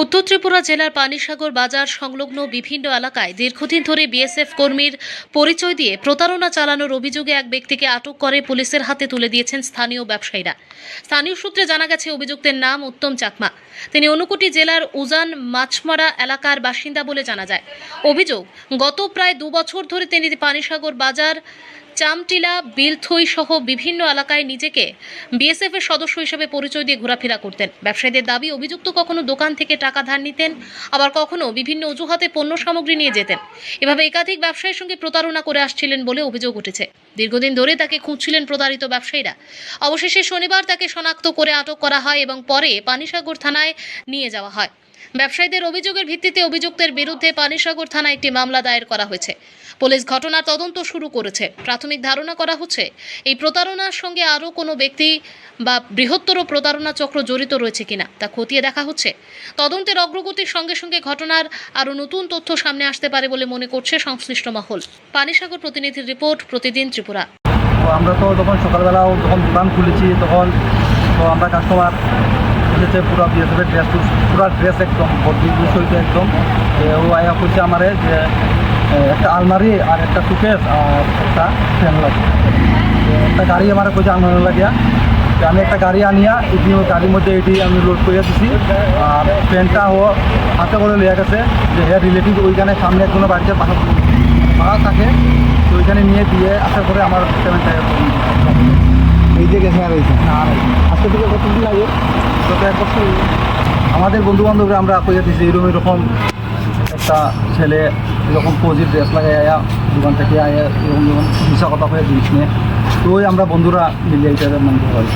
উত্তর ত্রিপুরা জেলার পানিসাগর বাজার সংলগ্ন বিভিন্ন এলাকায় দীর্ঘদিন ধরে বিএসএফ কর্মীর পরিচয় দিয়ে প্রতারণা চালানোর অভিযোগে এক ব্যক্তিকে আটক করে পুলিশের হাতে তুলে দিয়েছেন স্থানীয় ব্যবসায়ীরা। স্থানীয় সূত্রে জানা গেছে অভিযুক্তের নাম উত্তম চাকমা। তিনি ঊনকোটি জেলার উজান মাছমারা এলাকার বাসিন্দা বলে জানা যায়। অভিযোগ, গত প্রায় 2 বছর ধরে তিনি পানিসাগর বাজার, চামটিলা, বিলথই সহ বিভিন্ন এলাকায় নিজেকে বিএসএফ এর সদস্য হিসেবে পরিচয় দিয়ে ঘোরাফেরা করতেন। ব্যবসায়ীদের দাবি, অভিযুক্ত কখনো দোকান থেকে টাকা ধার নিতেন, আবার কখনো বিভিন্ন অজুহাতে পণ্য সামগ্রী নিয়ে যেতেন। এভাবে একাধিক ব্যবসায়ীর সঙ্গে প্রতারণা করে আসছিলেন বলে অভিযোগ উঠেছে। দীর্ঘদিন ধরে তাকে খুঁজছিলেন প্রতারিত ব্যবসায়ীরা। অবশেষে শনিবার তাকে শনাক্ত করে আটক করা হয় এবং পরে পানিসাগর থানায় নিয়ে যাওয়া হয়। ব্যবসায়ীদের অভিযোগের ভিত্তিতে অভিযুক্তের বিরুদ্ধে পানিসাগর থানায় একটি মামলা দায়ের করা হয়েছে। পুলিশ ঘটনার তদন্ত শুরু করেছে। প্রাথমিক ধারণা করা হচ্ছে এই প্রতারণার সঙ্গে আরও কোনো ব্যক্তি বা বৃহত্তর প্রতারণা চক্র জড়িত রয়েছে কিনা তা খতিয়ে দেখা হচ্ছে। তদন্তের অগ্রগতির সঙ্গে সঙ্গে ঘটনার আরও নতুন তথ্য সামনে আসতে পারে বলে মনে করছে সংশ্লিষ্ট মহল। পানিসাগর প্রতিনিধির রিপোর্ট, প্রতিদিন ত্রিপুরা। আমরা তো যখন সকালবেলাও যখন দোকান খুলেছি তখন তো আমরা কাস্টমার এসেছে পুরো বিএসএফের ড্রেস একদম বিষয়টা একদম ও আয়া করছে আমারে যে একটা আলমারি আর একটা সুকেস আর একটা ফ্যান লাগে, একটা গাড়ি আমার কইছে আলমারি লাগিয়া। আমি একটা গাড়ি আনিয়া এটি গাড়ির মধ্যে এটি আমি লোড করে দিছি আর ফ্যানটা ও হাতে করে লিয়ে গেছে যে হেয়ার রিলেটিভ ওইখানে সামনে একজনের বাড়িতে ভাড়া থাকে, তো ওইখানে নিয়ে দিয়ে আসার পরে আমার পেমেন্টটা এই যে গেছে আর হয়েছে আর আজকে থেকে কতদিন লাগে? তো এক বছর আমাদের বন্ধুবান্ধবরা আমরা কইয়া দিচ্ছি এরকম একটা ছেলে এরকম পজিটিভ ড্রেস লাগাই আয়া দোকান থেকে আয়া এরকম মিশা কথা হয়ে জিনিস নিয়ে, তো ওই আমরা বন্ধুরা মিলিয়ে এইটা মনে হয়।